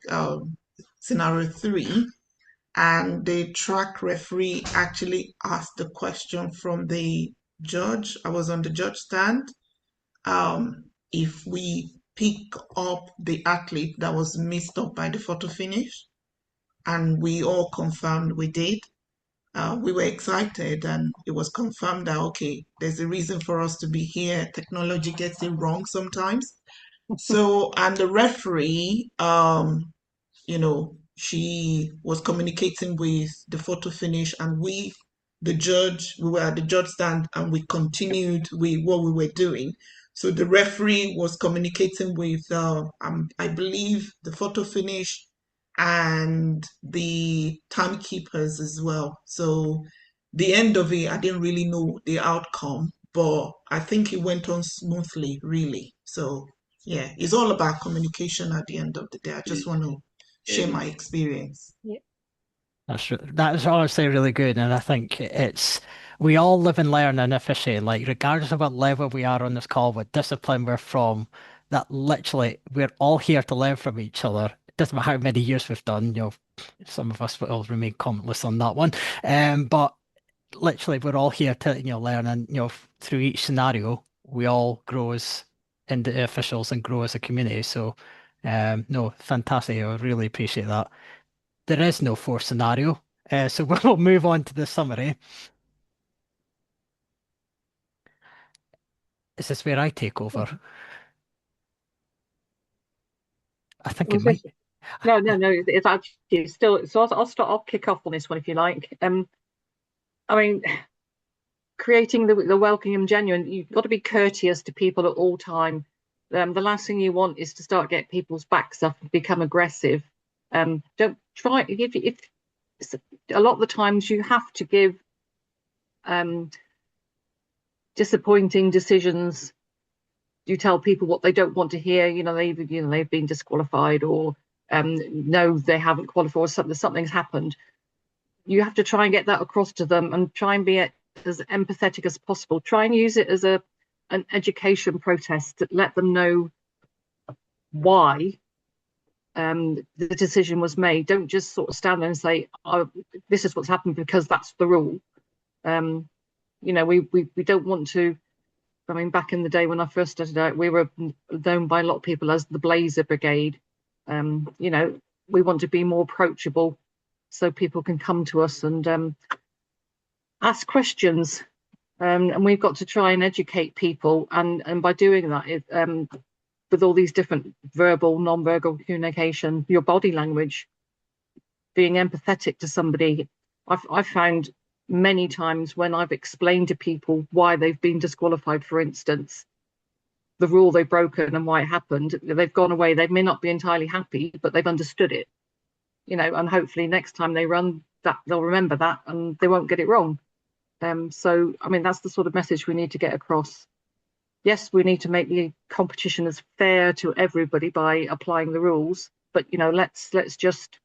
scenario 3, and the track referee actually asked the question from the judge. I was on the judge stand. If we pick up the athlete that was messed up by the photo finish, and we all confirmed we did. We were excited, and it was confirmed that, okay, there's a reason for us to be here. Technology gets it wrong sometimes. So, and the referee, she was communicating with the photo finish, and we were at the judge stand, and we continued with what we were doing. So the referee was communicating with, I believe, the photo finish and the timekeepers as well. So the end of it, I didn't really know the outcome, but I think it went on smoothly, really. So yeah, it's all about communication at the end of the day. I just want to share my experience. Yeah. That's honestly really good, and I think we all live and learn and officiate, like regardless of what level we are on this call, what discipline we're from, that literally we're all here to learn from each other. It doesn't matter how many years we've done, some of us will remain commentless on that one. But literally we're all here to, learn, and through each scenario we all grow as officials and grow as a community. So no, fantastic. I really appreciate that. There is no fourth scenario. So we'll move on to the summary. Is this where I take over? I think it might. No, it's actually still. So I'll kick off on this one if you like. I mean, creating the welcoming and genuine. You've got to be courteous to people at all time. The last thing you want is to start getting people's backs up and become aggressive. Don't try if a lot of the times you have to give disappointing decisions. You tell people what they don't want to hear. They've been disqualified, or no, they haven't qualified, or something's happened. You have to try and get that across to them, and try and be as empathetic as possible. Try and use it as an education process to let them know why the decision was made. Don't just sort of stand there and say, "Oh, this is what's happened," because that's the rule. We don't want to. I mean, back in the day when I first started out, we were known by a lot of people as the Blazer Brigade. We want to be more approachable so people can come to us and ask questions. And we've got to try and educate people. And by doing that, with all these different verbal, non-verbal communication, your body language, being empathetic to somebody, I've found many times when I've explained to people why they've been disqualified, for instance, the rule they've broken and why it happened, they've gone away. They may not be entirely happy, but they've understood it, and hopefully next time they run that, they'll remember that and they won't get it wrong. So, I mean, that's the sort of message we need to get across. Yes, we need to make the competition as fair to everybody by applying the rules, but, let's just,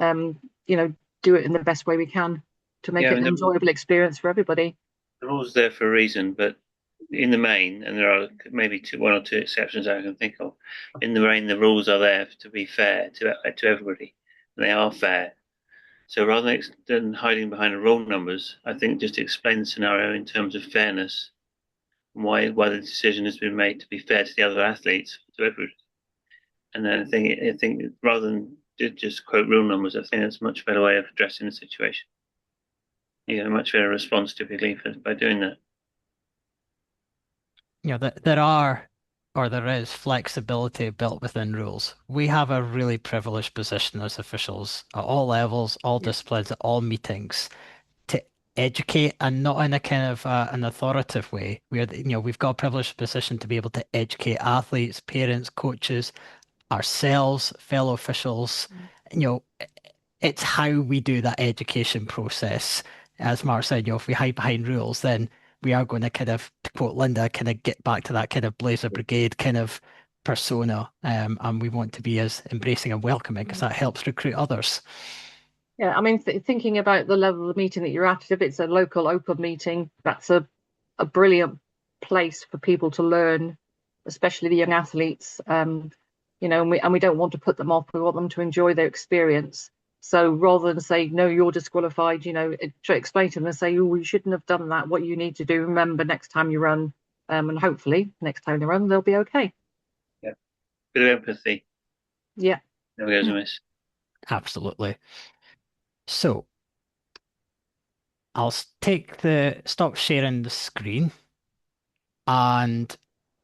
do it in the best way we can to make it an enjoyable experience for everybody. The rules are there for a reason, but in the main, and there are maybe one or two exceptions I can think of, in the main, the rules are there to be fair to everybody, and they are fair. So rather than hiding behind the rule numbers, I think just explain the scenario in terms of fairness, and why the decision has been made to be fair to the other athletes, to everybody. And then I think rather than just quote rule numbers, I think that's a much better way of addressing the situation. You get a much better response typically by doing that. There is flexibility built within rules. We have a really privileged position as officials at all levels, all disciplines, at all meetings, to educate, and not in a kind of an authoritative way. We've got a privileged position to be able to educate athletes, parents, coaches, ourselves, fellow officials. It's how we do that education process. As Mark said, if we hide behind rules, then we are going to kind of, to quote Linda, kind of get back to that kind of Blazer Brigade kind of persona. And we want to be as embracing and welcoming, because that helps recruit others. Yeah, I mean, thinking about the level of meeting that you're at, if it's a local open meeting, that's a brilliant place for people to learn, especially the young athletes. And we don't want to put them off. We want them to enjoy their experience. So rather than say, no, you're disqualified, try to explain to them and say, oh, you shouldn't have done that. What you need to do, remember next time you run, and hopefully next time they run, they'll be okay. Yeah, bit of empathy. Yeah. Never goes amiss. Absolutely. So I'll stop sharing the screen, and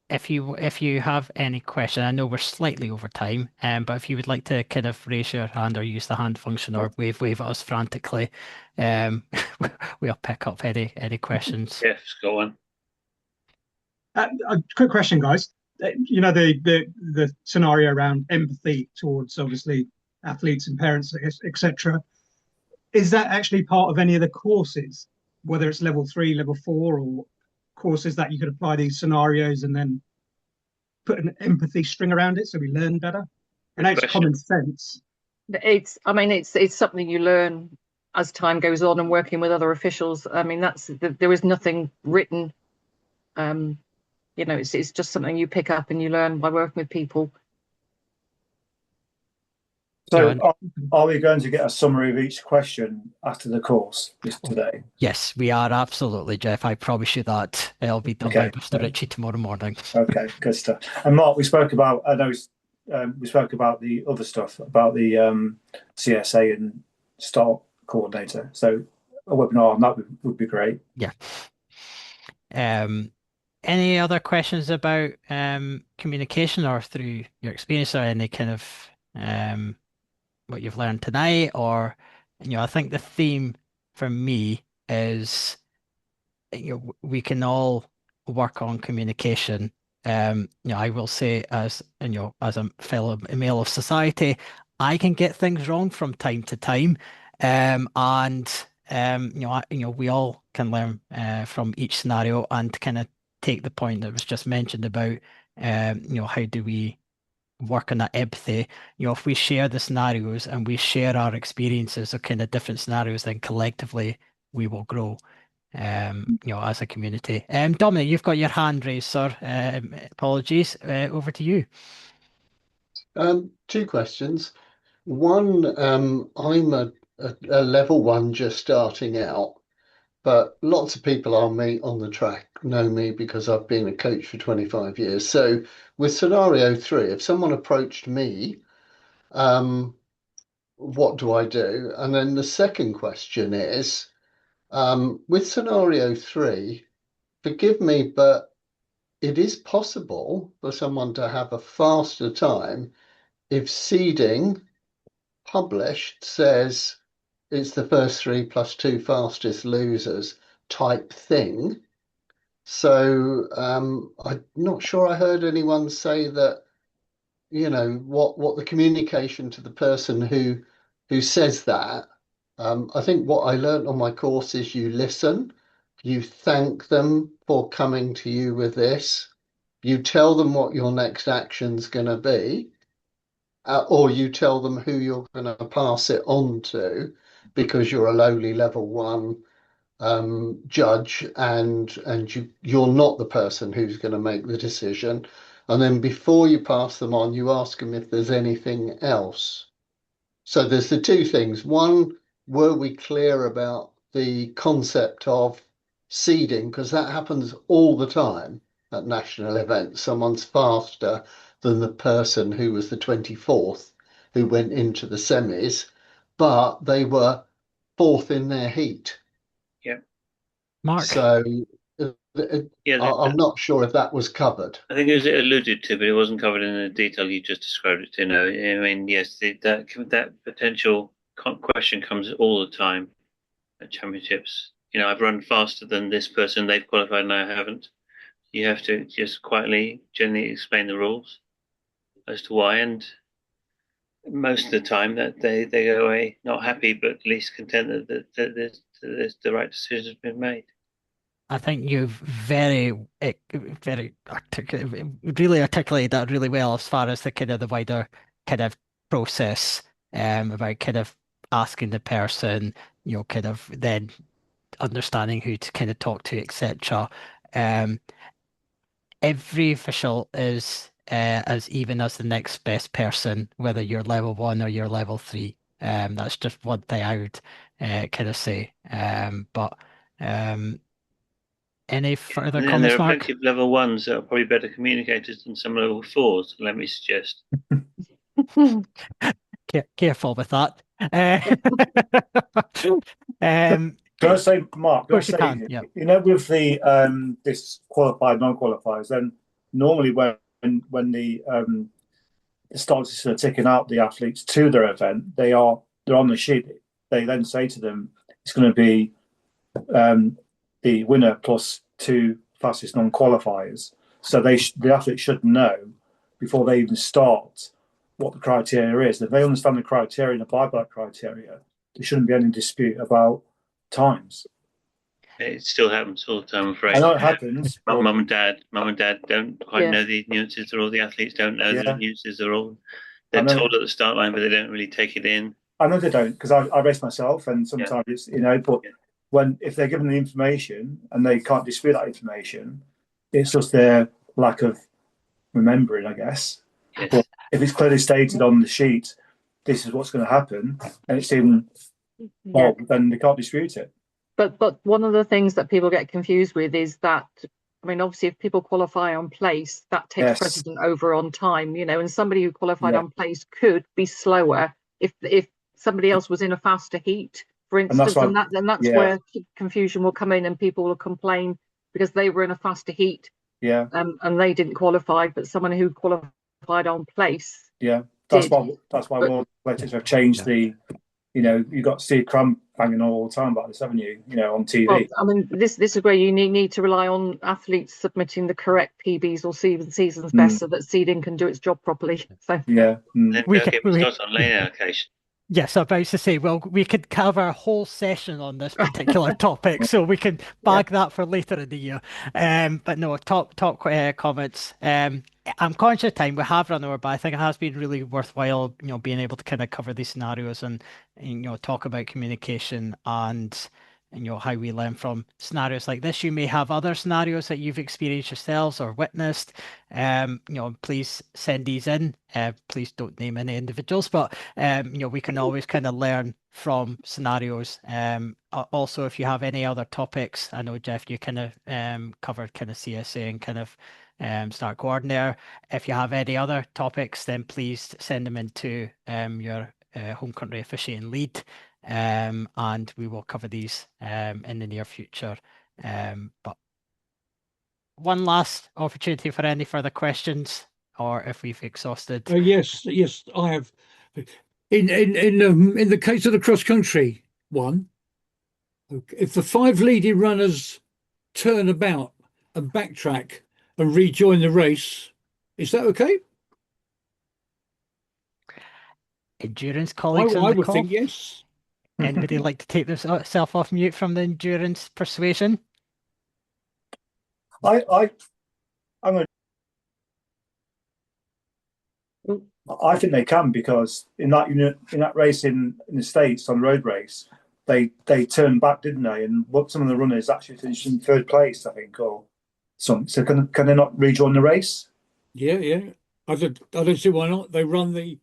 if you have any question, I know we're slightly over time, but if you would like to kind of raise your hand or use the hand function or wave at us frantically, we'll pick up any questions. Jeff's got one. A quick question, guys. The scenario around empathy towards obviously athletes and parents, etc. Is that actually part of any of the courses, whether it's level 3, level 4, or courses that you could apply these scenarios and then put an empathy string around it so we learn better? I know it's common sense. I mean, it's something you learn as time goes on and working with other officials. I mean, there is nothing written. You know, it's just something you pick up and you learn by working with people. So are we going to get a summary of each question after the course today? Yes, we are absolutely, Jeff. I promise you that. It'll be done by Mr. Ritchie tomorrow morning. Okay, good stuff. And Mark, we spoke about, I know we spoke about the other stuff, about the CSA and STAR coordinator. So a webinar on that would be great. Yeah. Any other questions about communication or through your experience or any kind of what you've learned tonight? Or, I think the theme for me is, we can all work on communication. I will say as a fellow male of society, I can get things wrong from time to time. We all can learn from each scenario and kind of take the point that was just mentioned about, how do we work on that empathy? If we share the scenarios and we share our experiences of kind of different scenarios, then collectively we will grow, as a community. Dominic, you've got your hand raised, sir. Apologies. Over to you. Two questions. One, I'm a level one just starting out, but lots of people on the track know me because I've been a coach for 25 years. So with scenario 3, if someone approached me, what do I do? And then the second question is, with scenario 3, forgive me, but it is possible for someone to have a faster time if seeding published says it's the first 3 plus 2 fastest losers type thing. So I'm not sure I heard anyone say that, what the communication to the person who says that. I think what I learned on my course is you listen, you thank them for coming to you with this, you tell them what your next action's going to be, or you tell them who you're going to pass it on to because you're a lowly level 1 judge and you're not the person who's going to make the decision. And then before you pass them on, you ask them if there's anything else. So there's the two things. One, were we clear about the concept of seeding? Because that happens all the time at national events. Someone's faster than the person who was the 24th who went into the semis, but they were 4th in their heat. Yeah. Mark? So I'm not sure if that was covered. I think it was alluded to, but it wasn't covered in the detail you just described it to. No, I mean, yes, that potential question comes all the time at championships. I've run faster than this person, they've qualified and I haven't. You have to just quietly, generally explain the rules as to why, and most of the time that they go away not happy, but at least content that the right decision has been made. I think you've very really articulated that really well as far as the wider kind of process, about kind of asking the person, kind of then understanding who to kind of talk to, etc. Every official is as even as the next best person, whether you're level 1 or you're level 3. That's just one thing I would kind of say. But any further And comments, there are Mark? plenty of level 1s that are probably better communicators than some level 4s, let me suggest. Careful with that. Can I say, Mark? Of course you can. Yeah. With the this qualified, non-qualifiers, then normally when the starters are ticking out the athletes to their event, they're on the sheet. They then say to them, it's going to be the winner plus 2 fastest non-qualifiers. So the athletes should know before they even start what the criteria is. If they understand the criteria and abide by that criteria, there shouldn't be any dispute about times. It still happens all the time, I'm afraid. I know it happens. Mum and dad don't quite know the nuances, or all the athletes don't know the nuances. They're told at the start line, but they don't really take it in. I know they don't, because I race myself, and sometimes it's but if they're given the information and they can't dispute that information, it's just their lack of remembering, I guess. Yes. But if it's clearly stated on the sheet, this is what's going to happen, and it's in bold, then they can't dispute it. But one of the things that people get confused with is that, I mean, obviously, if people qualify on place, that takes precedent over on time, and somebody who qualified on place could be slower if somebody else was in a faster heat, for instance, and that's where confusion will come in, and people will complain because they were in a faster heat, and they didn't qualify, but someone who qualified on place, that's why World Athletics have changed the. You've got Steve Crum banging all the time about this, haven't you? On TV. Well, I mean, this is where you need to rely on athletes submitting the correct PBs or seasons best, so that seeding can do its job properly. So Then we get started on lane allocation. Yes, I was about to say, well, we could cover a whole session on this particular topic, so we can bag that for later in the year. But no, top comments. I'm conscious of time. We have run over, but I think it has been really worthwhile, being able to kind of cover these scenarios and talk about communication and how we learn from scenarios like this. You may have other scenarios that you've experienced yourselves or witnessed. Please send these in. Please don't name any individuals, but we can always kind of learn from scenarios. Also, if you have any other topics, I know, Jeff, you kind of covered kind of CSA and kind of start coordinator. If you have any other topics, then please send them into your home country officiating lead. And we will cover these in the near future. But one last opportunity for any further questions, or if we've exhausted. Yes, I have. In the case of the cross country one, if the 5 leading runners turn about and backtrack and rejoin the race, is that okay? Endurance colleagues I on the would call? think yes. Anybody like to take themselves off mute from the endurance persuasion? I think they can, because in that race in the States, on road race, they turned back, didn't they? And some of the runners actually finished in 3rd place, I think, or something. So can they not rejoin the race? Yeah. I don't see why not. They run the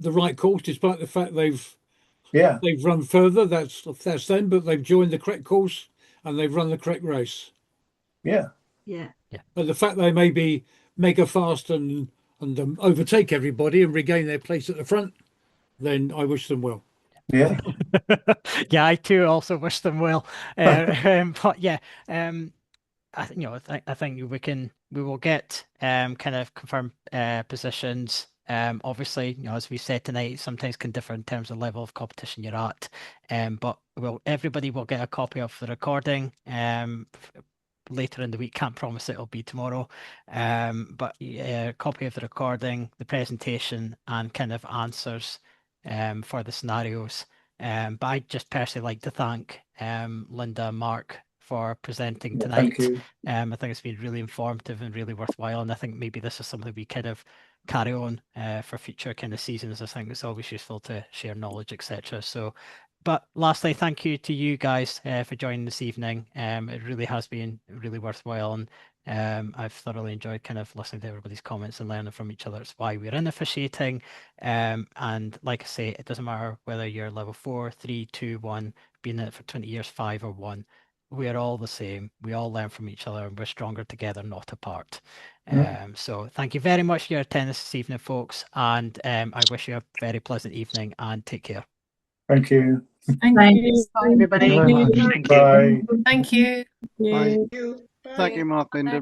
right course, despite the fact they've run further. That's them, but they've joined the correct course and they've run the correct race. Yeah. But the fact they may be mega fast and overtake everybody and regain their place at the front, then I wish them well. Yeah. Yeah, I too also wish them well. But yeah, I think we will get kind of confirmed positions. Obviously, as we said tonight, sometimes can differ in terms of level of competition you're at. But everybody will get a copy of the recording later in the week. Can't promise it'll be tomorrow. But a copy of the recording, the presentation, and kind of answers for the scenarios. But I'd just personally like to thank Linda and Mark for presenting tonight. Thank you. I think it's been really informative and really worthwhile, and I think maybe this is something we kind of carry on for future kind of seasons. I think it's always useful to share knowledge, etc. So, but lastly, thank you to you guys for joining this evening. It really has been really worthwhile, and I've thoroughly enjoyed kind of listening to everybody's comments and learning from each other. It's why we're in officiating. And like I say, it doesn't matter whether you're level 4, 3, 2, 1, been in it for 20 years, 5 or 1. We're all the same. We all learn from each other, and we're stronger together, not apart. So thank you very much for your attendance this evening, folks. And I wish you a very pleasant evening, and take care. Thank you. Thank you. Bye, everybody. Bye. Thank you. Bye. Thank you, Mark, Linda.